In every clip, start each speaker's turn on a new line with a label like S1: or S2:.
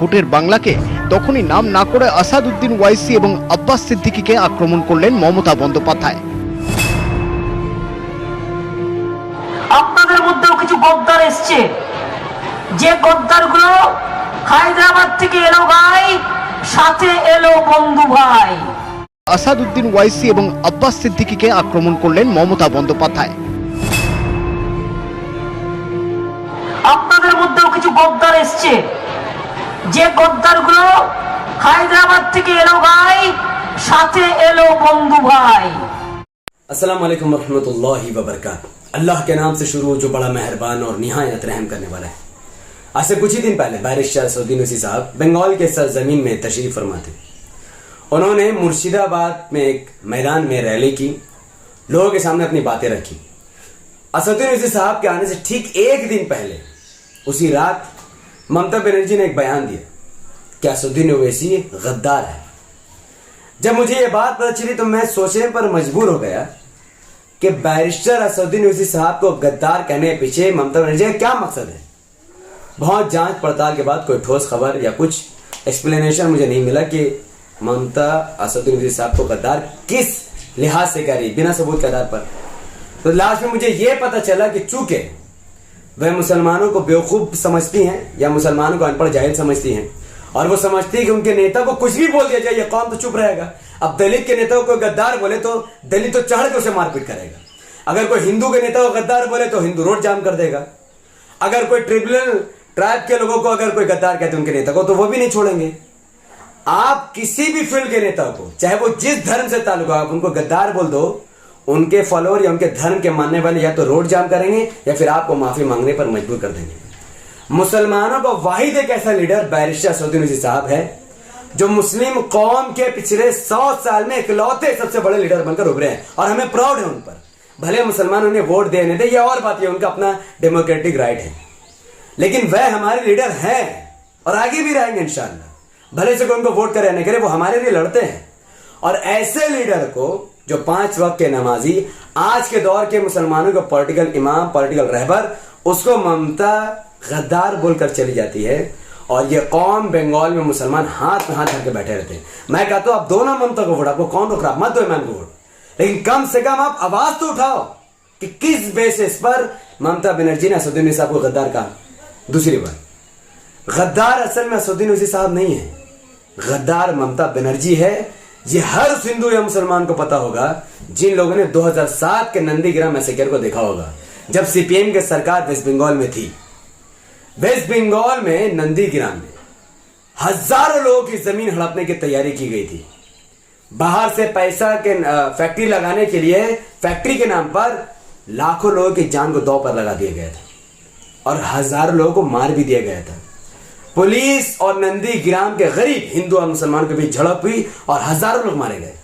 S1: ভোটের বাংলাকে তখনই নাম না করে আসাদউদ্দিন ওয়াইসি এবং আব্বাস সিদ্দিকীকে আক্রমণ করলেন মমতা বন্দ্যোপাধ্যায়।
S2: আপনাদের মধ্যেও কিছু গদ্দার এসছে, যে গদ্দারগুলো হায়দ্রাবাদ থেকে এলো ভাই, সাথে এলো বন্ধু ভাই।
S1: আসাদউদ্দিন ওয়াইসি এবং আব্বাস সিদ্দিকীকে আক্রমণ করলেন মমতা বন্দ্যোপাধ্যায়।
S2: আপনাদের মধ্যেও কিছু গদ্দার এসছে, যে গদ্দারগুলো হায়দ্রাবাদ থেকে এলো ভাই, সাথে এলো বন্ধু ভাই।
S3: अस्सलाम वालेकुम रहमतुल्लाहि व बरकातहू। अल्लाह के नाम से शुरू जो बड़ा मेहरबान और निहायत रहम करने वाला है। आज से कुछ ही दिन पहले बैरिस्टर असदुद्दीन ओवैसी साहब बंगाल के सरजमीन में तशरीफ फरमा थे। उन्होंने मुर्शिदाबाद में एक मैदान में रैली की, लोगों के सामने अपनी बातें रखी। असदुद्दीन ओवैसी साहब के आने से ठीक एक दिन पहले उसी रात ममता बनर्जी ने एक बयान दिया कि असदुद्दीन ओवैसी गद्दार है। जब मुझे ये बात पता चली तो मैं सोचने पर मजबूर हो गया कि बैरिस्टर असदुद्दीन ओवैसी साहब को गद्दार कहने के पीछे ममता बनर्जी का क्या मकसद है। बहुत जांच पड़ताल के बाद कोई ठोस खबर या कुछ एक्सप्लेनेशन मुझे नहीं मिला कि ममता असदुद्दीन ओवैसी साहब को गद्दार किस लिहाज से कह रही, बिना सबूत के आधार पर। तो लास्ट में मुझे यह पता चला कि चूंकि वह मुसलमानों को बेवकूफ समझती हैं या मुसलमानों को अनपढ़ जाहिल समझती हैं, और वो समझती है कि उनके नेता को कुछ भी बोल दिया जाए ये कौम तो चुप रहेगा। अब दलित के नेता को गद्दार बोले तो दलित तो चढ़ के उसे मारपीट करेगा। अगर कोई हिंदू के नेता को गद्दार बोले तो हिंदू रोड जाम कर देगा। अगर कोई ट्राइब के लोगों को अगर कोई गद्दार कहते उनके नेता को तो वो भी नहीं छोड़ेंगे। आप किसी भी फील्ड के नेता को, चाहे वो जिस धर्म से ताल्लुक हो, आप उनको गद्दार बोल दो, उनके फॉलोअर या उनके धर्म के मानने वाले या तो रोड जाम करेंगे या फिर आपको माफी मांगने पर मजबूर कर देंगे। मुसलमानों का वाहिद एक ऐसा लीडर बैरिस्टर असदुद्दीन ओवैसी साहब है जो मुस्लिम कौम के पिछले 100 साल में इकलौते सबसे बड़े लीडर बनकर उभरे हैं, और हमें प्राउड है उन पर। भले मुसलमान उन्हें वोट देने दे, ये और बात है, उनका अपना डेमोक्रेटिक राइट है, लेकिन वह हमारे लीडर हैं और आगे भी रहेंगे इंशाअल्लाह। भले से कोई उनको वोट करे न करे, वो हमारे लिए लड़ते हैं। और ऐसे लीडर को जो 5 वक्त के नमाजी, आज के दौर के मुसलमानों का पॉलिटिकल इमाम, पॉलिटिकल रहबर, उसको ममता गद्दार बोलकर चली जाती है, और ये कौम बंगाल में मुसलमान हाथ में हाथ धर के बैठे रहते हैं। मैं कहता हूं आप दो ना ममता को वोट, आपको कौन रोक रहा, मत दो इमाम को वोट, लेकिन कम से कम आप आवाज तो उठाओ कि किस बेसिस पर ममता बनर्जी ने असदुद्दीन ओवैसी साहब को गद्दार कहा। दूसरी बात, गद्दार असल में असदुद्दीन ओवैसी साहब नहीं है, गद्दार ममता बनर्जी है। ये हर हिंदू या मुसलमान को पता होगा जिन लोगों ने 2007 के नंदीग्राम मैसेकर को देखा होगा, जब सीपीएम की सरकार वेस्ट बंगाल में थी। वेस्ट बंगाल में नंदीग्राम में हजारों लोगों की जमीन हड़पने की तैयारी की गई थी। बाहर से पैसा के फैक्ट्री लगाने के लिए फैक्ट्री के नाम पर लाखों लोगों की जान को दांव पर लगा दिया गया था, और हजारों लोगों को मार भी दिया गया था। पुलिस और नंदीग्राम के गरीब हिंदू और मुसलमानों के बीच झड़प हुई और हजारों लोग मारे गए।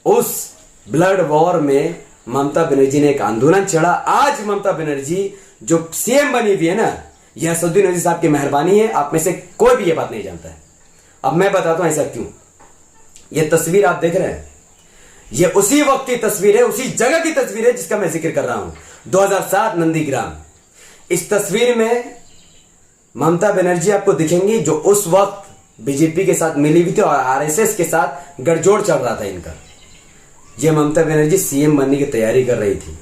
S3: उस ब्लड वॉर में ममता बनर्जी ने एक आंदोलन छेड़ा। आज ममता बनर्जी जो सीएम बनी हुई है ना, यह असदुद्दीन ओवैसी साहब की मेहरबानी है। आप में से कोई भी यह बात नहीं जानता है। अब मैं बताता हूं ऐसा क्यों। यह तस्वीर आप देख रहे हैं, यह उसी वक्त की तस्वीर है, उसी जगह की तस्वीर है जिसका मैं जिक्र कर रहा हूं, 2007 नंदीग्राम। इस तस्वीर में ममता बनर्जी आपको दिखेंगी जो उस वक्त बीजेपी के साथ मिली हुई थी और आरएसएस के साथ गठजोड़ चल रहा था इनका। यह ममता बनर्जी सीएम बनने की तैयारी कर रही थी।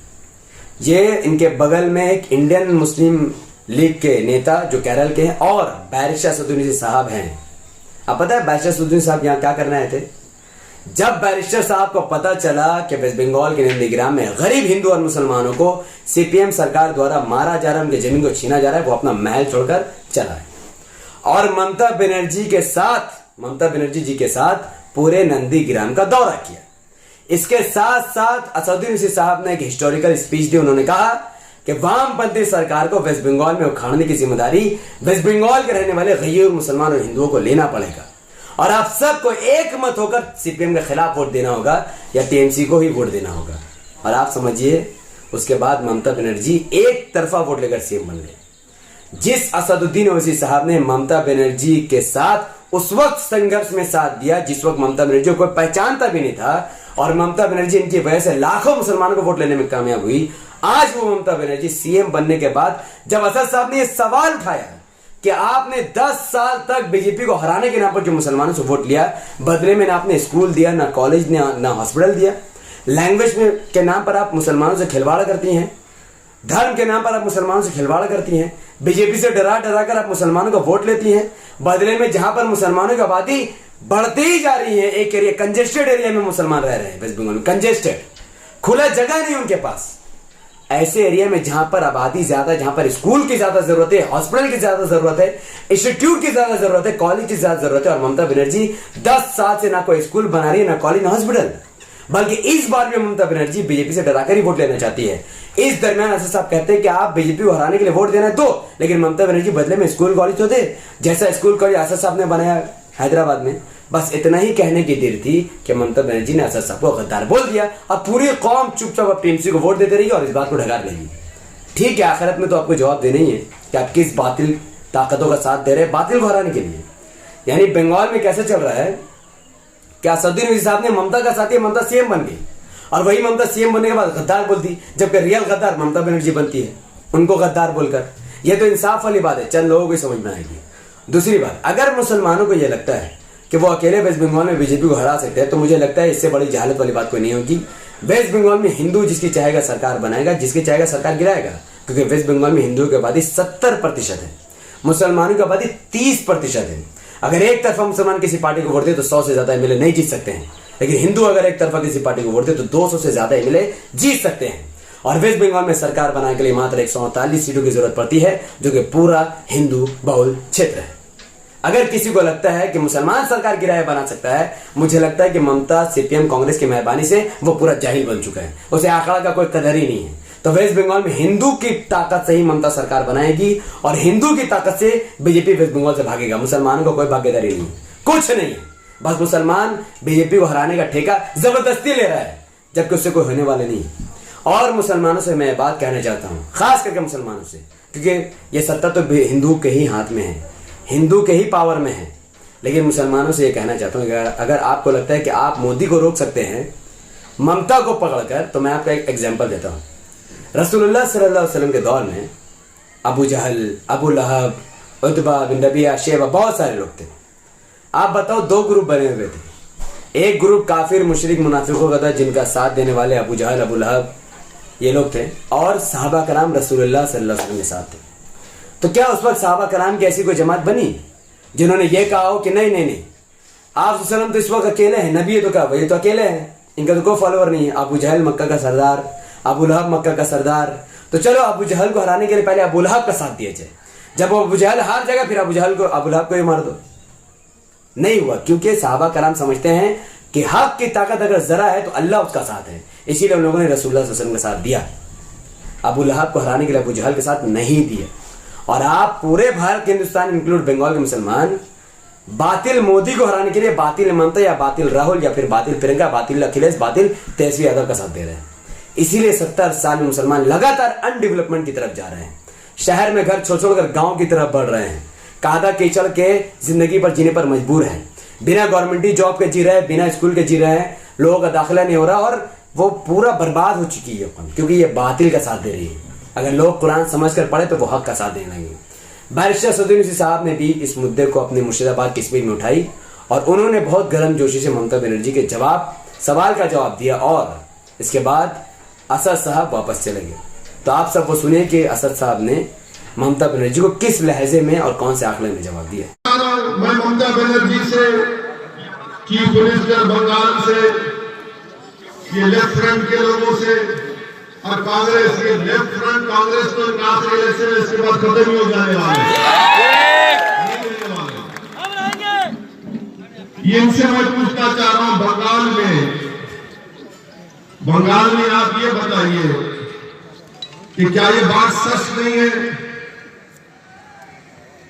S3: ये इनके बगल में एक इंडियन मुस्लिम लीग के नेता जो केरल के हैं और बैरिस्टर असदुद्दीन ओवैसी साहब हैं। आप पता है बैरिस्टर असदुद्दीन साहब यहां क्या करने आए थे? जब बैरिस्टर साहब को पता चला कि वेस्ट बंगाल के नंदीग्राम में गरीब हिंदू और मुसलमानों को सीपीएम सरकार द्वारा मारा जा रहा है, उनकी जमीन को छीना जा रहा है, वो अपना महल छोड़कर चला है, और ममता बनर्जी जी के साथ पूरे नंदीग्राम का दौरा किया। इसके साथ साथ असदुद्दीन ओवैसी साहब ने एक हिस्टोरिकल स्पीच दी। उन्होंने कहा कि वामपंथी सरकार को वेस्ट बंगाल में उखाड़ने की जिम्मेदारी वेस्ट बंगाल के रहने वाले गरीब मुसलमान और हिंदुओं को लेना पड़ेगा, और आप सबको एक मत होकर सीपीएम के खिलाफ वोट देना होगा या टीएमसी को ही वोट देना होगा। और आप समझिए उसके बाद ममता बनर्जी एक तरफा वोट लेकर सीएम बन गए। जिस असदुद्दीन ओवैसी साहब ने ममता बनर्जी के साथ उस वक्त संघर्ष में साथ दिया जिस वक्त ममता बनर्जी को कोई पहचानता भी नहीं था, और ममता बनर्जी इनकी वजह से लाखों मुसलमानों को वोट लेने में कामयाब हुई। आज वो ममता बनर्जी सीएम बनने के बाद जब असद साहब ने यह सवाल उठाया कि आपने 10 साल तक बीजेपी को हराने के नाम पर जो मुसलमानों से वोट लिया, बदले में ना आपने स्कूल दिया, ना कॉलेज, ना हॉस्पिटल दिया। लैंग्वेज में के नाम पर आप मुसलमानों से खिलवाड़ करती हैं, धर्म के नाम पर आप मुसलमानों से खिलवाड़ करती हैं, बीजेपी से डरा डरा कर आप मुसलमानों का वोट लेती हैं। बदले में जहां पर मुसलमानों की आबादी बढ़ती ही जा रही है, एक एरिया कंजेस्टेड एरिया में मुसलमान रह रहे हैं वेस्ट बंगाल में, कंजेस्टेड, खुला जगह नहीं उनके पास। ऐसे एरिया में जहां पर आबादी ज्यादा है, जहां पर स्कूल की ज्यादा जरूरत है, हॉस्पिटल की ज्यादा जरूरत है, इंस्टीट्यूट की ज्यादा जरूरत है, कॉलेज की ज्यादा जरूरत है, और ममता बनर्जी 10 साल से ना कोई स्कूल बना रही है, ना कॉलेज, ना हॉस्पिटल। बल्कि इस बार में ममता बनर्जी बीजेपी से डराकर ही वोट लेना चाहती है। इस दरमियान असद साहब कहते हैं कि आप बीजेपी को हराने के लिए वोट देना दो, लेकिन ममता बनर्जी बदले में स्कूल कॉलेज तो दे, जैसा स्कूल कॉलेज असद साहब ने बनाया हैदराबाद में। बस इतना ही कहने की देर थी कि ममता बनर्जी ने असद साहब को गद्दार बोल दिया। अब पूरी कौम चुपचाप अब टीएमसी को वोट देते रही और इस बात को ढकार लेगी। ठीक है, आखिरत में तो आपको जवाब देना ही है कि आप किस बातिल ताकतों का साथ दे रहे हैं बातिल को हराने के लिए। यानी बंगाल में कैसे चल रहा है कि असदुद्दीन ओवैसी साहब ने ममता का साथ दिया, ममता सीएम बन गई, और वही ममता सीएम बनने के बाद गद्दार बोलती, जबकि रियल गद्दार ममता बनर्जी बनती है उनको गद्दार बोलकर। यह तो इंसाफ वाली बात है, चंद लोगों को समझ में आएगी। दूसरी बात, अगर मुसलमानों को यह लगता है कि वो अकेले वेस्ट बंगाल में बीजेपी को हरा सकते हैं, तो मुझे लगता है इससे बड़ी जहालत वाली बात कोई नहीं होगी। वेस्ट बंगाल में हिंदू जिसकी चाहेगा सरकार बनाएगा, जिसकी चाहेगा सरकार गिराएगा, क्योंकि वेस्ट बंगाल में हिंदुओं की आबादी 70% है, मुसलमानों की आबादी 30% है। अगर एक तरफा मुसलमान किसी पार्टी को वोट दे तो 100 से ज्यादा एमएलए नहीं जीत सकते हैं, लेकिन हिंदू अगर एक तरफा किसी पार्टी को वोट दे तो 200 से ज्यादा एमएलए जीत सकते हैं। और वेस्ट बंगाल में सरकार बनाने के लिए मात्र 148 सीटों की जरूरत पड़ती है, जो कि पूरा हिंदू बहुल क्षेत्र है। अगर किसी को लगता है कि मुसलमान सरकार गिराया बना सकता है, मुझे लगता है कि ममता सीपीएम कांग्रेस की मेहरबानी से वो पूरा जाहिल बन चुका है, उसे आंकड़ा का कोई कदर ही नहीं है। तो वेस्ट बंगाल में हिंदू की ताकत से ही ममता सरकार बनाएगी, और हिंदू की ताकत से बीजेपी वेस्ट बंगाल से भागेगा। मुसलमानों को कोई भागीदारी नहीं, कुछ नहीं है। बस मुसलमान बीजेपी को हराने का ठेका जबरदस्ती ले रहा है, जबकि उससे कोई होने वाले नहीं। और मुसलमानों से मैं बात कहना चाहता हूं, खास करके मुसलमानों से, क्योंकि ये सत्ता तो हिंदू के ही हाथ में है, हिंदू के ही पावर में है। लेकिन मुसलमानों से ये कहना चाहता हूं कि अगर आपको लगता है कि आप मोदी को रोक सकते हैं ममता को पकड़कर, तो मैं आपको एक एग्जांपल देता हूं। रसूलुल्लाह सल्लल्लाहु अलैहि वसल्लम के दौर में अबू जहल, अबू लहब, उतबा बिन रबिया, शेबा, बहुत सारे लोग थे। आप बताओ, 2 ग्रुप बने हुए थे। एक ग्रुप काफिर मुशरिक मुनाफिकों का था, जिनका साथ देने वाले अबू जहल, अबू लहब ये लोग थे, और सहाबा कराम रसूलुल्लाह सल्लल्लाहु अलैहि वसल्लम के साथ थे। तो क्या उस वक्त सहाबा कराम की ऐसी कोई जमात बनी जिन्होंने ये कहा हो कि नहीं नहीं नहीं, आप सल्लम तो इस वक्त अकेले हैं, नबी है तो क्या वही तो अकेले हैं, इनका तो कोई फॉलोअर नहीं है। अबू जहल मक्का का सरदार, अबू लहब मक्का का सरदार, तो चलो अबू जहल को हराने के लिए पहले अबू लहब का साथ दिया जाए। जब अबू जहल हार जाएगा फिर अबू जहल को, अबू लहब को ही मार दो। नहीं हुआ, क्योंकि सहाबा कराम समझते हैं कि हक की ताकत अगर जरा है तो अल्लाह उसका साथ है, इसीलिए उन लोगों ने रसूलुल्लाह सल्लल्लाहु अलैहि वसल्लम का साथ दिया। अबू लहब को हराने के लिए अबू जहल के साथ नहीं दिया। और आप पूरे भारत के, हिंदुस्तान इंक्लूड बंगाल के मुसलमान, बातिल मोदी को हराने के लिए बातिल ममता या बातिल राहुल या फिर बातिल प्रियंका, बातिल अखिलेश, बातिल तेजस्वी यादव का साथ दे रहे हैं। इसीलिए 70 साल में मुसलमान लगातार अनडेवलपमेंट की तरफ जा रहे हैं, शहर में घर छोड़ छोड़कर गांव की तरफ बढ़ रहे हैं, कादा कीचड़ के जिंदगी पर जीने पर मजबूर हैं, बिना गवर्नमेंटी जॉब के जी रहे हैं, बिना स्कूल के जी रहे हैं, लोगों का दाखिला नहीं हो रहा, और वो पूरा बर्बाद हो चुकी है क्योंकि ये बातिल का साथ दे रही है। अगर लोग कुरान समझ कर पढ़े तो वो हक का साथ देने लगे। बैरिस्टर असदुद्दीन ओवैसी साहब ने भी इस मुद्दे को अपने मुर्शिदाबाद की स्पीच में उठाई, और उन्होंने बहुत गर्मजोशी से ममता बनर्जी के सवाल का जवाब दिया, और इसके बाद असद साहब वापस चले गए। तो आप सब वो सुनिए कि असद साहब ने ममता बनर्जी को किस लहजे में और कौन से आंकड़े में जवाब दिया।
S4: मैं ममता बनर्जी से, चीफ मिनिस्टर बंगाल से, ये लेफ्ट फ्रंट के लोगों से, और कांग्रेस, ये लेफ्ट फ्रंट कांग्रेस तो इलेक्शन इसके बाद खत्म ही हो जाने वाले, ये इनसे मैं पूछना चाह रहा हूं, बंगाल में आप ये बताइए कि क्या ये बात सच नहीं है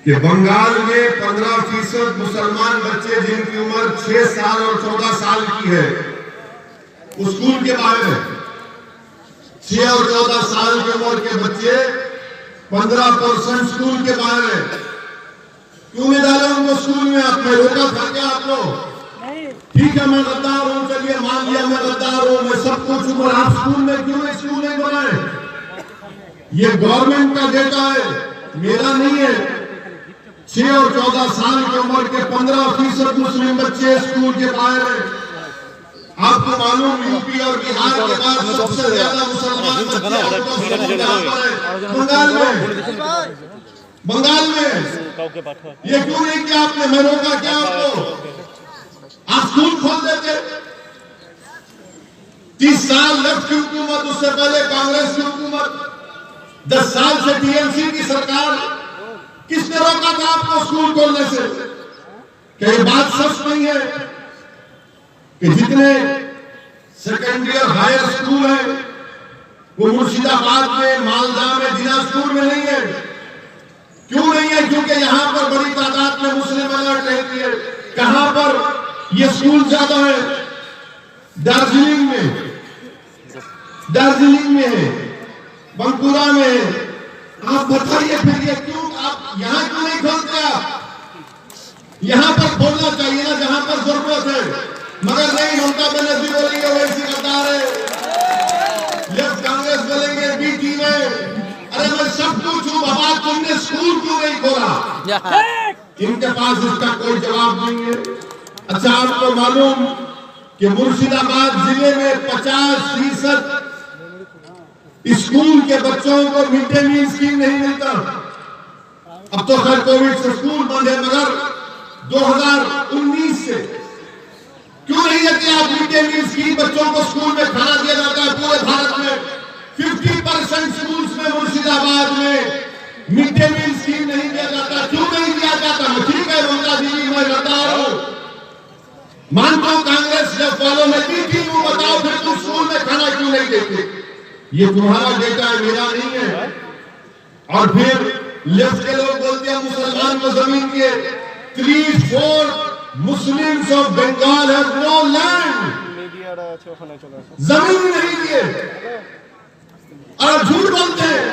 S4: कि बंगाल में 15% मुसलमान बच्चे जिनकी उम्र 6 साल और 14 साल की है, स्कूल के बाहर है। 6 और 14 साल की उम्र के बच्चे 15% स्कूल के बाहर है। क्यों नहीं डाले उनको स्कूल में? आप में रोका था क्या आप लोग? ठीक है, मैं गद्दार हूं, चलिए मान लिया मैं गद्दार हूं, मैं सब कुछ हूं, आप स्कूल में क्यों नहीं स्कूल नहीं बनाए? ये गवर्नमेंट का डेटा है, मेरा नहीं है। 6 और 14 साल की उम्र के 15% मुस्लिम बच्चे स्कूल के बाहर हैं। आपको मालूम यूपी और बिहार के बाद सबसे ज्यादा मुसलमान बच्चे बंगाल में ये क्यों नहीं किया आपने? मैं रोका क्या आपको? आप स्कूल खोल देते। 30 साल लेफ्ट की हुकूमत, उससे पहले कांग्रेस की हुकूमत, 10 साल से टीएमसी की सरकार, किसने रोका था आपको स्कूल खोलने से? क्या ये बात सच नहीं है कि जितने सेकेंडरी और हायर स्कूल हैं वो मुर्शिदाबाद में, मालदा में, दिनाजपुर में नहीं है? क्यों नहीं है? क्योंकि यहां पर बड़ी तादाद में मुस्लिम अलर्ट रहती है। कहां पर ये स्कूल ज्यादा है? दार्जिलिंग में है, बंकुरा में है। आप बताइए फिर ये क्यों, आप यहां क्यों नहीं खोलते? आप यहां पर खोलना चाहिए ना जहां पर जरूरत है, मगर नहीं। ममता बनर्जी बोलेंगे वैसी गद्दार है, लेफ्ट कांग्रेस बोलेंगे बीटी में। अरे मैं सब पूछूं, बाबा तुमने स्कूल क्यों नहीं खोला? इनके पास इसका कोई जवाब नहीं है। अच्छा, आपको मालूम कि मुर्शिदाबाद जिले में 50% स्कूल के बच्चों को मिड डे मील स्कीम नहीं मिलता। अब तो खैर कोविड से स्कूल बंद है, मगर 2019 से क्यों नहीं देते आप मिड डे मील स्कीम? बच्चों को स्कूल में खाना दिया जाता है पूरे भारत में। 50% स्कूल्स में मुर्शिदाबाद में मिड डे मील स्कीम नहीं दिया जाता। क्यों नहीं दिया जाता? ठीक है ममता दीदी, मैं गद्दार हूं, मानता हूं कांग्रेस जब फॉलो में थी, वो बताओ फिर तुम स्कूल में खाना क्यों नहीं देते? ये तुम्हारा डेटा है, मेरा नहीं है। और फिर लेफ्ट के लोग बोलते हैं मुसलमान को जमीन के। 3/4 Muslims of Bengal have no land, जमीन नहीं दिए और झूठ बोलते हैं।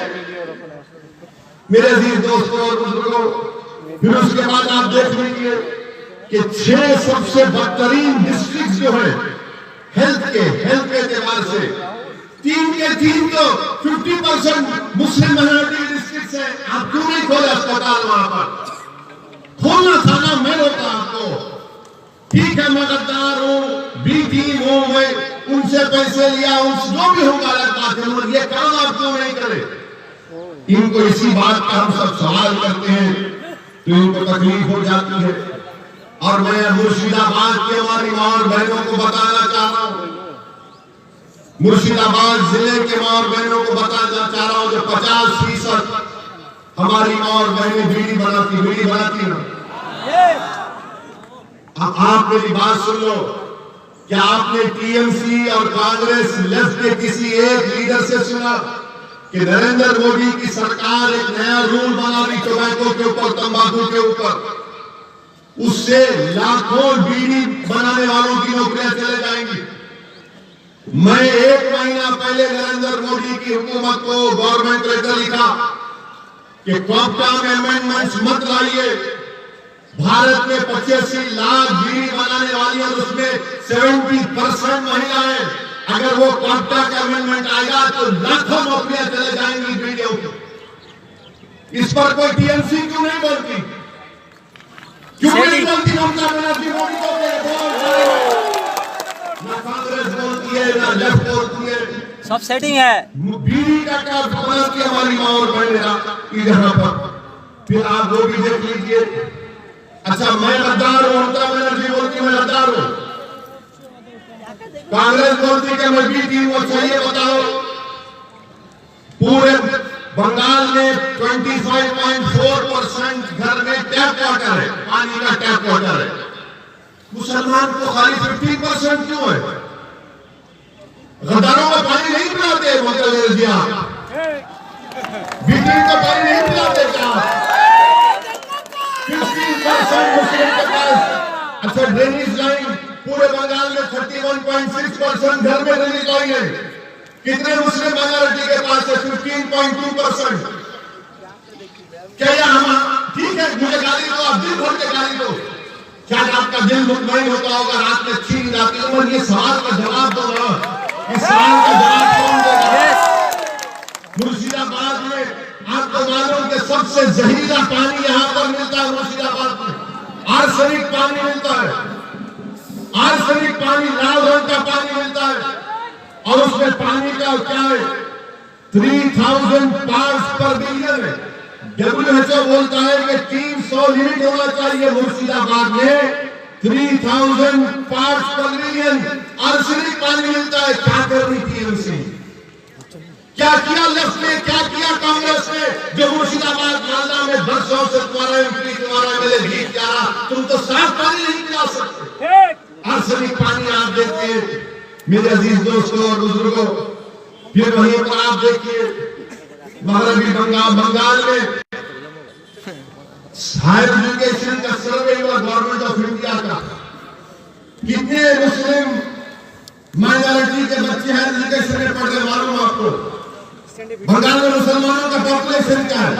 S4: मेरे अजीज दोस्तों और बुजुर्गों, फिर उसके बाद आप देख लीजिए कि 6 सबसे बदतरीन डिस्ट्रिक्ट जो है हेल्थ के एतबार से, 3 के 3 तो 50% मुस्लिम माइनॉरिटी डिस्ट्रिक्ट है। आप क्यों नहीं खोले अस्पताल? वहां पर खोलना था ना, मैं रोका आपको। ठीक है, मैं गद्दार हूं, बी टीम हूं, मैं उनसे पैसे लिया, उनसे जो भी होगा अलग बात है, मगर ये काम आप क्यों नहीं करे? इनको इसी बात का हम सब सवाल करते हैं तो इनको तकलीफ हो जाती है। और मैं मुर्शिदाबाद की हमारी मां और बहनों को बताना चाह रहा हूं, मुर्शिदाबाद जिले के मां और बहनों को बताना चाह रहा हूं जो 50% हमारी मां और बहनें बीड़ी बनाती ना। आप मेरी बात सुन लो। क्या आपने टीएमसी और कांग्रेस लेफ्ट के किसी एक लीडर से सुना कि नरेंद्र मोदी की सरकार एक नया रूल बना रही टोबैको के ऊपर, तंबाकू के ऊपर, उससे लाखों बीड़ी बनाने वालों की नौकरियां चले जाएंगी? मैं 1 महीना पहले नरेंद्र मोदी की हुकूमत को गवर्नमेंट लेटर लिखा कि क्वांटा में अमेंडमेंट्स मत लाइए। भारत में 85 लाख बीड़ी बनाने वाली है, उसमें 70% महिलाएं। अगर वो क्वांटा का अमेंडमेंट आएगा तो लाखों नौकरियां चले जाएंगी बीड़ियों की। इस पर कोई टीएमसी क्यों नहीं बोलती? क्यों नहीं बोलती ममता बनर्जी? मोदी को ना कांग्रेस बोलती है, ना लेफ्ट बोलती है,
S5: सब सेटिंग है।
S4: बीड़ी का क्या बनाती है हमारी मां और बहनें यहाँ पर? फिर आप वो भी देख लीजिए। अच्छा, मैं गद्दार हूं, ममता बनर्जी बोलती मैं गद्दार हूं, कांग्रेस बोलती कि मैं बीटी हूं। अच्छा ये बताओ, पूरे बंगाल में 25.4% घर में टैप वाटर है, पानी का टैप वाटर है। मुसलमान को खाली 15% क्यों है? गद्दारों को पानी नहीं पिलाते ममता बनर्जी? बीटी को पानी नहीं पिलाते क्या? 15% मुस्लिम के पास। अच्छा, ड्रेनेज लाइन पूरे बंगाल में 31.6% घर में ड्रेनेज लाइन है। कितने मुस्लिम माइनॉरिटी के पास है? 15.2%। क्या हम ठीक है, मुझे गाली दो, आप दिल भर के गाली दो, क्या आपका दिल मुतमईन होता होगा, रात में अच्छी नींद आती है? और ये सवाल का जवाब दो ना, इस सवाल का जवाब कौन देगा? मुर्शिदाबाद में आपको मालूम कि सबसे जहरीला पानी यहाँ पर मिलता है मुर्शिदाबाद में। आर्सेनिक पानी मिलता है, आर्सेनिक पानी, लाल रंग का पानी मिलता है और उसमें पानी का क्या है 3000 पार्ट्स पर बिलियन है। WHO बोलता है कि 300 लिमिट होना चाहिए। मुर्शिदाबाद में 3000 पार्ट्स पर बिलियन आर्सेनिक पानी मिलता है। क्या करनी थी उनसे? क्या किया लेफ्ट ने, क्या किया कांग्रेस ने, जो मुर्शिदाबाद मालदा में बरसों से तुम्हारा एमपी, तुम्हारा एमएलए जीत जा रहा, तुम तो साफ पानी नहीं पिला सकते, आर्सेनिक पानी आप देते हैं। मेरे अजीज दोस्तों और बुजुर्गों, फिर वहीं पर आप देखिए मगरबी बंगाल में हायर एजुकेशन का सर्वे हुआ गवर्नमेंट ऑफ इंडिया का। कितने मुस्लिम माइनॉरिटी के बच्चे हायर एजुकेशन में पढ़ रहे मालूम आपको? बंगाल में मुसलमानों का पॉपुलेशन क्या है?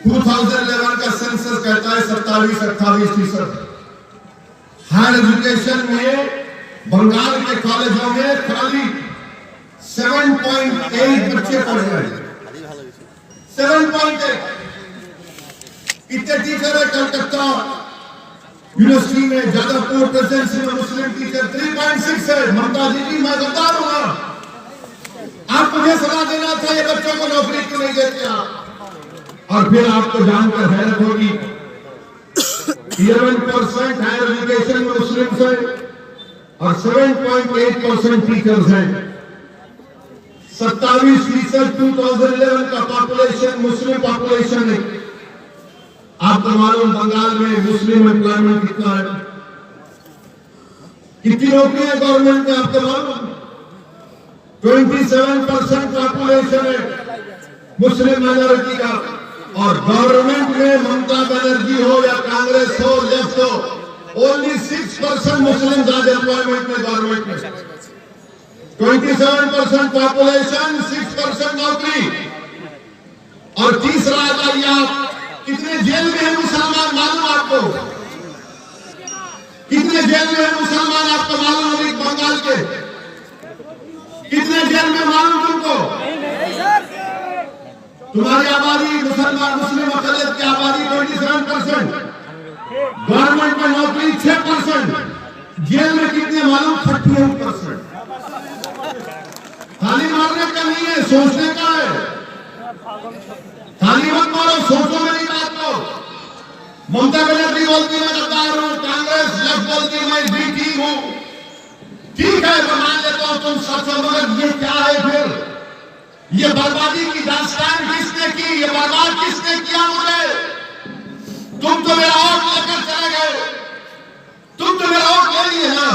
S4: 2011 का सेंसस कहता है 27-28%। हायर एजुकेशन में बंगाल के कॉलेजों में खाली 7.8 बच्चे पढ़ रहे हैं। 7.8। कितने टीचर है कलकत्ता यूनिवर्सिटी में? जादवपुर प्रेसिडेंसी में मुस्लिम टीचर 3.6 है। ममता दीदी, मैं गद्दार हूं। आप मुझे सलाह देना चाहिए, बच्चों को नौकरी क्यों नहीं देते आप? और फिर आपको जानकर हैरत होगी 11% हायर एजुकेशन में मुस्लिम है और 7.8% टीचर्स हैं। 27% 2011 का पॉपुलेशन मुस्लिम पॉपुलेशन है। आपको मालूम बंगाल में मुस्लिम एम्प्लॉयमेंट कितना है? कितनी नौकरियां गवर्नमेंट में आपको मालूम? 27% पॉपुलेशन है मुस्लिम माइनॉरिटी का। और गवर्नमेंट में ममता बनर्जी हो या कांग्रेस हो, लेफ्ट हो, ओनली 6% मुस्लिम एम्प्लॉयमेंट में गवर्नमेंट में। 27% पॉपुलेशन, 6% नौकरी। और तीसरा बताइए आप, कितने जेल में है मुसलमान मालूम आपको? कितने जेल में है मुसलमान आपको मालूम होगी बंगाल के? कितने जेल में मालूम तुमको? तुम्हारी आबादी मुसलमान मुस्लिम अकलियत की आबादी 27%, गवर्नमेंट में नौकरी 6%, जेल में कितने मालूम? 38%। ताली मारने का नहीं है, सोचने का है। ताली मत मारो, सोचो मेरी बात को। ममता बनर्जी बोलती मैं गद्दार हूं, कांग्रेस लेफ्ट बोलती मैं बी टीम हूं। ठीक है, मैं मान लेता हूं तुम सच हो, मगर ये क्या है फिर? ये बर्बादी की दास्तान किसने की? ये बर्बाद किसने किया मुझे? तुम तो मेरा वोट लेकर चले गए, तुम तो मेरा वोट ले लिए ना,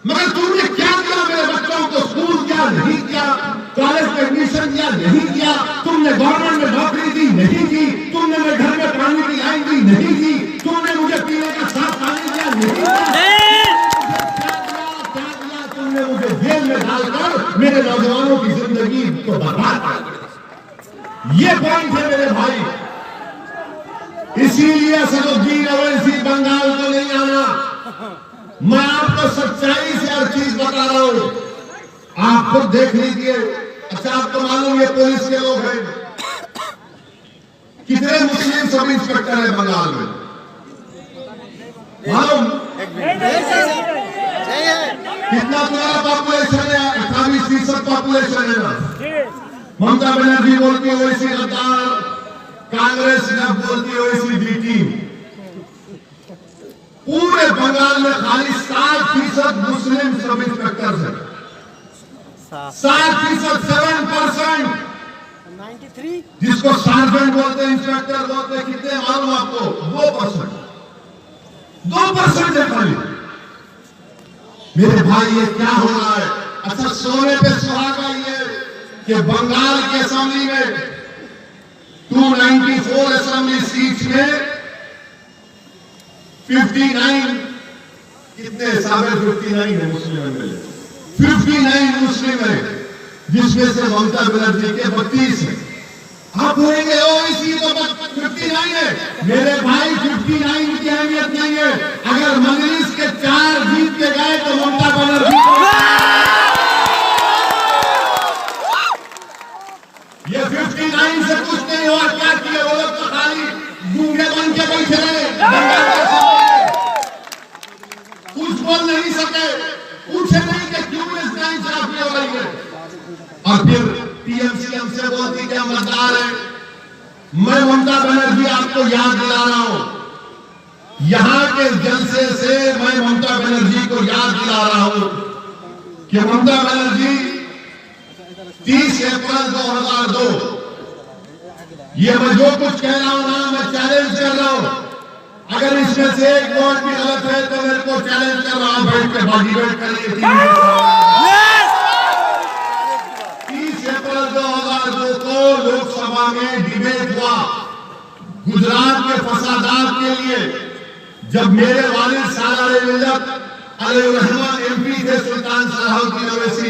S4: मगर तुमने क्या किया मेरे बच्चों को? स्कूल क्या नहीं किया, कॉलेज में एडमिशन दिया नहीं किया, तुमने गवर्नमेंट में नौकरी दी नहीं दी, तुमने मेरे घर में पानी की लाइन दी नहीं दी, तुमने मुझे पीने का साफ पानी दिया नहीं दिया, तुमने मुझे जेल में डालकर मेरे नौजवानों की जिंदगी को बर्बाद कर दिया। ये पॉइंट है मेरे भाई। इसीलिए असदुद्दीन ओवैसी बंगाल को नहीं आना। मैं आपको सच्चाई से हर चीज बता रहा हूं, आप खुद देख लीजिए। अच्छा, आपको मालूम ये पुलिस के लोग हैं, कितने मुस्लिम सब इंस्पेक्टर है बंगाल में मालूम? कितना तुम्हारा पॉपुलेशन है? 28% पॉपुलेशन है ना। ममता बनर्जी बोलती है वैसी गद्दार, कांग्रेस न बोलती है वैसी बी टीम। पूरे बंगाल में खाली 60% मुस्लिम सब इंस्पेक्टर है। 60%, 7%, जिसको सार्जेंट बोलते हैं, इंस्पेक्टर बोलते हैं। कितने मालूम आपको? 2%, 2% है खाली। मेरे भाई ये क्या हो रहा है? अच्छा, सोने पे सुहागा ये कि बंगाल की असेंबली में 294 असेंबली सीट्स में 59 कितने साबित 59 है मुस्लिम एमएलए, 59 मुस्लिम है, जिसमें से ममता बनर्जी के 32 है। आप बोलेंगे ओ इसी तो 59 है। मेरे भाई 59 की अहमियत नहीं है। अगर मजलिस के 4 जीत के गए तो ममता बनर्जी नहीं खेले बंगाल के सामने, कुछ बोल नहीं सके, पूछे नहीं कि क्यों इस टाइम से आपने हो रही है। और फिर टीएमसी हमसे बोलती कि मतदार है। मैं ममता बनर्जी आपको याद दिला रहा हूं, यहां के जलसे से मैं ममता बनर्जी को याद दिला रहा हूं कि ममता बनर्जी 30 अप्रैल 2002, ये मैं जो कुछ कह रहा हूं ना, मैं चैलेंज कर रहा हूं, अगर इसमें से एक वोट भी गलत है तो मेरे को चैलेंज कर रहा हूं, बैठ के डिबेट करिए। 30 अप्रैल 2002 को लोकसभा में डिबेट हुआ गुजरात के फसादात के लिए, जब मेरे वालिद सालारे मिल्लत अलैहिर्रहमान एमपी थे सुल्तान सलाहुद्दीन ओवैसी,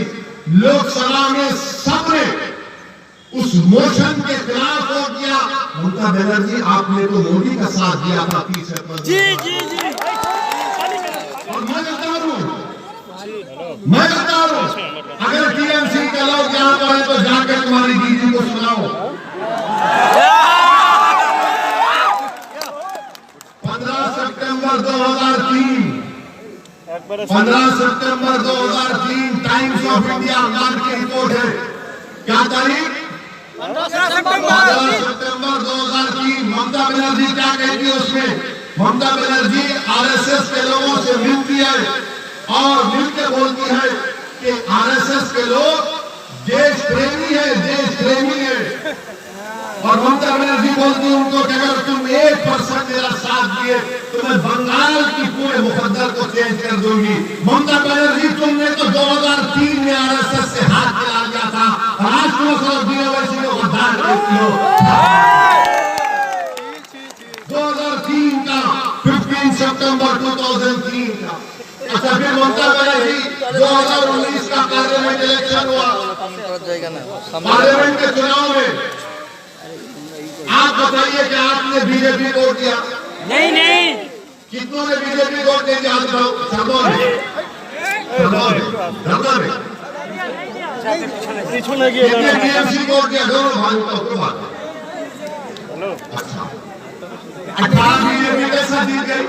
S4: लोकसभा में सबने उस मोशन के खिलाफ वोट किया। ममता बनर्जी आपने तो मोदी का साथ दिया था 30 अप्रैल। जी और मैं बता रहा हूं, अगर टीएमसी के लोग यहां पर है तो जाकर तुम्हारी दीदी को सुनाओ। 15 सितंबर 2003 टाइम्स ऑफ इंडिया अखबार की रिपोर्ट है। क्या तारीख? 15 सितंबर 2003। ममता बनर्जी क्या कहती है उसमें? ममता बनर्जी आरएसएस के लोगों से मिलती है और मिलकर बोलती है कि आरएसएस के लोग देश प्रेमी है, देश प्रेमी है। और ममता बनर्जी बोलती है उनको कि अगर तुम 1% मेरा साथ दिए तो मैं बंगाल की पूरे मुकद्दर को चेंज कर दूंगी। ममता बनर्जी, तुमने तो 2003 में आरएसएस से हाथ मिला दिया था, आज तुम सलाहुद्दीन ओवैसी को गद्दार कहती हो। 2003 का 15 सितंबर 2003 का। अच्छा, फिर ममता बनर्जी 2019 का पार्लियामेंट इलेक्शन हुआ, पार्लियामेंट के चुनाव में आप बताइए कि आपने बीजेपी को वोट दिया? नहीं। कितनों ने बीजेपी को वोट दिया? शर्मा कितने टीएमसी को वोट दिया? दोनों भाइयों को बात। अच्छा, 18 बीजेपी कैसा जीत गई?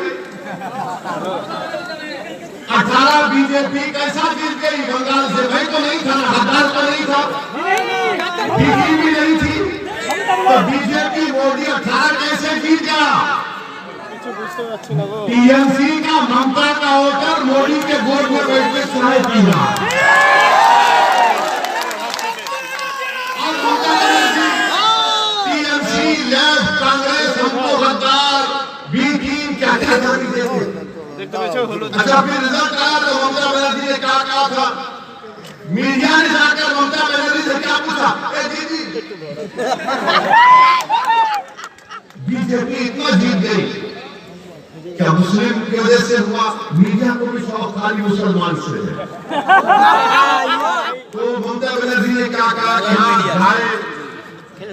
S4: 18 बीजेपी कैसा जीत गई बंगाल से? मैं तो नहीं था, हकदार तो नहीं था, बीजेपी भी नहीं थी, तो बीजेपी मोदी 18 कैसे जीत गया? टीएमसी का ममता का वोटर मोदी के वोट में बैठ के सुनाई पी रहा। और ममता बनर्जी टीएमसी, लेफ्ट, कांग्रेस हमको गद्दार B3 क्या करती थे। अच्छा, फिर रिजल्ट आया तो ममता बनर्जी ने क्या कहा था? मीडिया ने जाकर ममता बनर्जी से क्या पूछा? दीदी बीजेपी इतना जीत गई, क्या मुस्लिम की वजह से हुआ? मीडिया को भी शौक खाली मुसलमान से है। तो ममता बनर्जी ने क्या कहा कि हाँ, गाय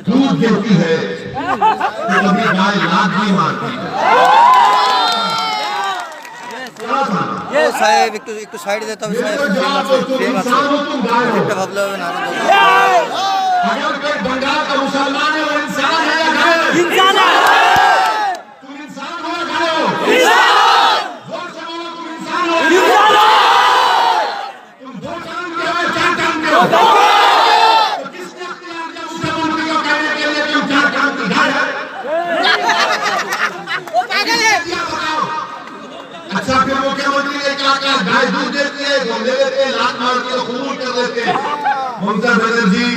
S4: दूध देती है तो कभी गाय लात नहीं मारती है।
S5: ये साहेब एक साइड देता हूँ,
S4: अगर कोई बंगाल का मुसलमान है वो इंसान है या गाय? इंसान है। तुम इंसान हो या गाय हो? इंसान। जोर से बोलो, तुम इंसान हो? इंसान। तुम 2 काम किए हो, 4 काम किए हो? तो किसने इख्तियार दिया मुख्यमंत्री को कहने के लिए तुम 4 काम की गाय है? अच्छा, फिर मुख्यमंत्री ने क्या कहा? गाय दूध देती है, हम ले लेते हैं, लात मारती है, कबूल कर लेते हैं। ममता बनर्जी,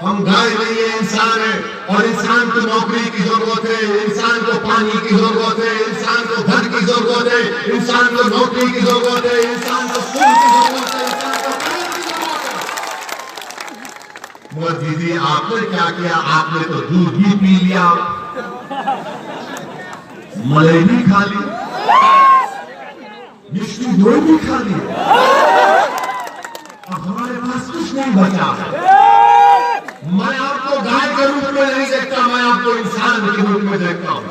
S4: हम गाय नहीं है, इंसान है, और इंसान को नौकरी की जरूरत है, इंसान को पानी की जरूरत है, इंसान को घर की जरूरत है, इंसान को नौकरी की जरूरत है, इंसान को स्कूल की जरूरत है, इंसान को पढ़ाई की जरूरत है। मोदी जी, आपने क्या किया? आपने तो दूध भी पी लिया, मलाई भी खा ली, मिष्टी दही भी खा ली, अब हमारे पास कुछ नहीं बचा है। मैं आपको गाय के रूप में नहीं देखता, मैं आपको इंसान के रूप में देखता हूँ।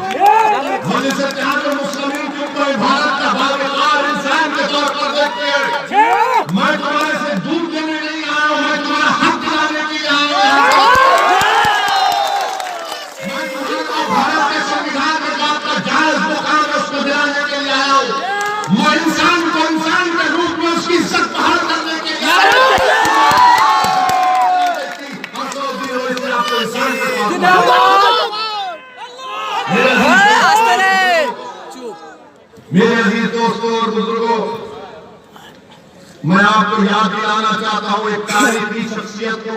S4: मुझे से चारों मुस्लिम तुमको भारत का बागीदार इंसान के तौर पर देखते हैं। मैं तुम्हारे से दूध लेने नहीं आया हूँ, मैं तुम्हारा हक दिलाने के लिए आया हूँ। मैं तुम्हारे को भारत के संविधान के तौर पर वो इंसान को इंसान के रूप में उसकी इज्जत बहाल करने के लिए आपको इंसान मेरे अजीज दोस्तों और बुजुर्गों, मैं आपको याद दिलाना चाहता हूं एक तारीखी शख्सियत को।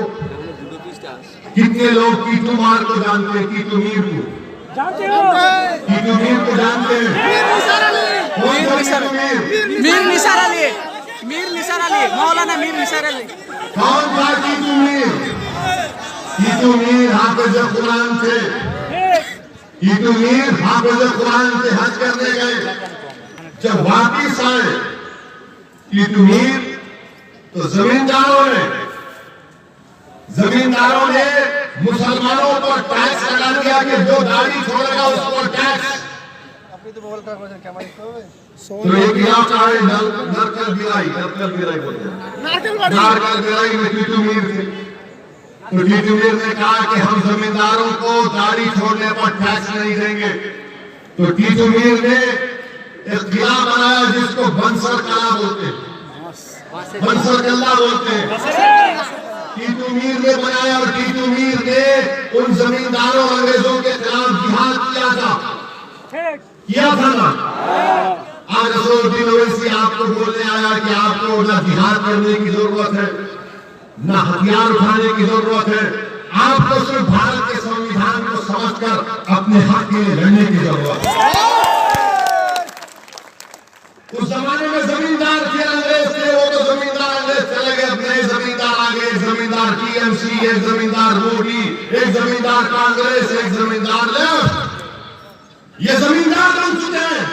S4: कितने लोग कीटू मार को जानते हैं? कीटू मीर को जानते हो? कीटू मीर को जानते हैं?
S5: मीर निसार अली, मौलाना मीर निसार अली।
S4: कौन था कीटू मीर? कीटू मीर हाफिज कुरान थे। कीटू मीर हाफिज कुरान से हज करने गए। जब वापिस आए कीटू मीर, तो जमींदारों ने मुसलमानों पर टैक्स लगा दिया कि जो दाढ़ी छोड़ेगा उसको टैक्स। तो एक इलाका है नरकल बिराई बोलते हैं, नारकल बिराई में कीटू मीर थे। तो कीटू मीर ने कहा कि हम जमींदारों को दाढ़ी छोड़ने पर टैक्स नहीं देंगे। तो कीटू मीर ने एक किला बनाया जिसको बंसर कला बोलते हैं, बंसर कल्ला बोलते हैं। कीटू मीर ने बनाया और कीटू मीर ने उन जमींदारों अंग्रेजों के खिलाफ जिहाद किया था ना। आज असदुद्दीन ओवैसी आपको बोलने आया कि आपको ना जिहाद करने की जरूरत है, ना हथियार उठाने की जरूरत है, आपको सिर्फ भारत के संविधान को समझकर अपने हक के लिए लड़ने की जरूरत है। उस जमाने में जमींदार थे, अंग्रेज थे, वो तो जमींदार अंग्रेज चले गए, नए जमींदार आ गए। एक जमींदार टीएमसी, एक जमींदार मोदी, एक जमींदार कांग्रेस, एक जमींदार लेफ्ट। ये जमींदार बन चुके हैं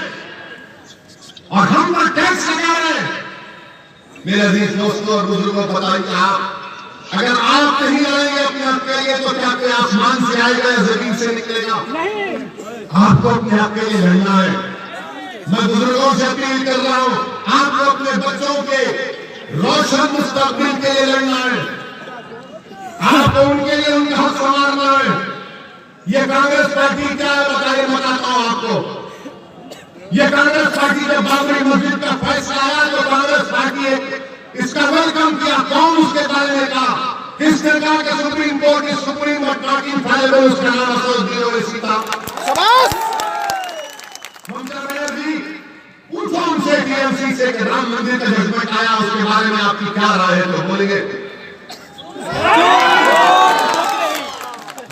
S4: और हम पर टैक्स लगा रहे हैं। मेरे अजीज दोस्तों और बुजुर्गों, बताइए आप, अगर आप नहीं लड़ेंगे अपने हक के लिए तो क्या कोई आसमान से आएगा या जमीन से निकलेगा? आपको अपने हक के लिए लड़ना है। मैं बुजुर्गों से अपील कर रहा हूं, आपको अपने बच्चों के रोशन मुस्तकबिल के लिए लड़ना है। आपको उनके लिए उनका हक संवारना है। ये कांग्रेस पार्टी क्या है बताइए, बताता हूं आपको। ये कांग्रेस पार्टी जब बाबरी मस्जिद का फैसला आया तो कांग्रेस पार्टी इसका वेलकम किया। कौन उसके बारे में कहा? किसने कहा कि सुप्रीम कोर्ट की सुप्रीम बट नॉट इनफैलिबल? उसका नाम असदुद्दीन ओवैसी था। ममता बनर्जी, पूछो उनसे टीएमसी से कि राम मंदिर का जजमेंट आया, उसके बारे में आपकी क्या राय है? तो बोलेंगे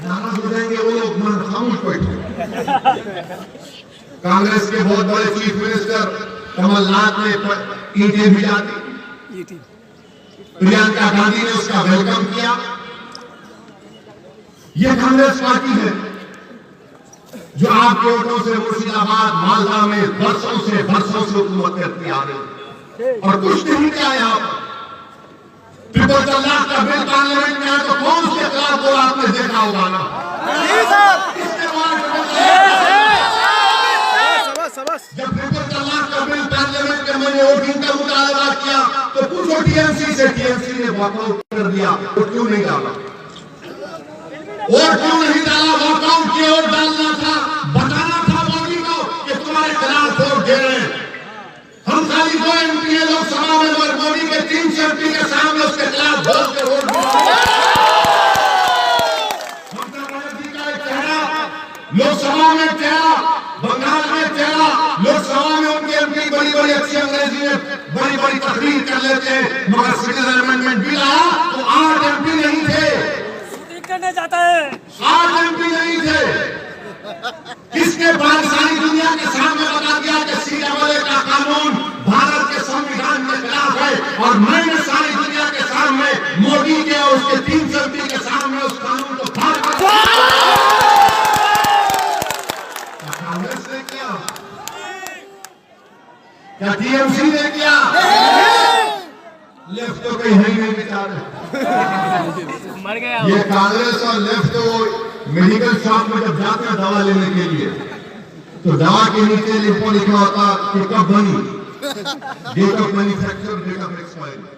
S4: नाराज हो जाएंगे वो लोग, मन खामोश बैठे। कांग्रेस के बहुत बड़े चीफ मिनिस्टर कमलनाथ ने ईंटें भिजा दी, प्रियंका गांधी ने उसका वेलकम किया। ये कांग्रेस पार्टी है जो आपके वोटों से मुर्शिदाबाद मालदा में बरसों से हुकूमत करती आ रही, और कुछ नहीं किया। यहाँ ट्रिपल तलाक का बिल पार्लियामेंट में आया तो कौन उसके खिलाफ बोला? आपने देखा होगा ना। जब ट्रिपल तलाक का बिल पार्लियामेंट के मैंने वोटिंग का मुतालबा किया तो पूछो टीएमसी से, टीएमसी ने वॉकआउट कर दिया। वो क्यों नहीं डाला? वोट क्यों नहीं डाला? वॉकआउट किया। वोट डालना था, बताना था मोदी को कि तुम्हारे खिलाफ वोट दे रहे हैं। हम खाली 2 एमपी है लोकसभा में और मोदी के 300 एमपी के सामने उसके खिलाफ बोल के वोट ममता बनर्जी का एक चेहरा लोकसभा में, चेहरा बंगाल में, चेहरा लोकसभा में उनके एमपी बड़ी बड़ी अच्छी अंग्रेजी में बड़ी बड़ी तकरीर कर लेते हैं, मगर सिटीजन अमेंडमेंट बिल आया तो 8 एमपी नहीं थे,
S5: करने जाता है।
S4: 8 एमपी नहीं थे। किसने सारी दुनिया के सामने बता दिया कि CAA का कानून भारत के संविधान के खिलाफ है, और मैंने सारी दुनिया के सामने मोदी के और उसके 300 एमपी के सामने उस कानून को कांग्रेस ने किया? क्या टीएमसी ने किया? लेफ्ट तो कहीं है ही नहीं बेचारे।
S5: मर गया
S4: ये कांग्रेस और लेफ्ट तो मेडिकल शॉप में जब जाते हैं दवा लेने के लिए तो दवा के नीचे लिखा होता कि कब बनी, date of manufacture, date of expiry.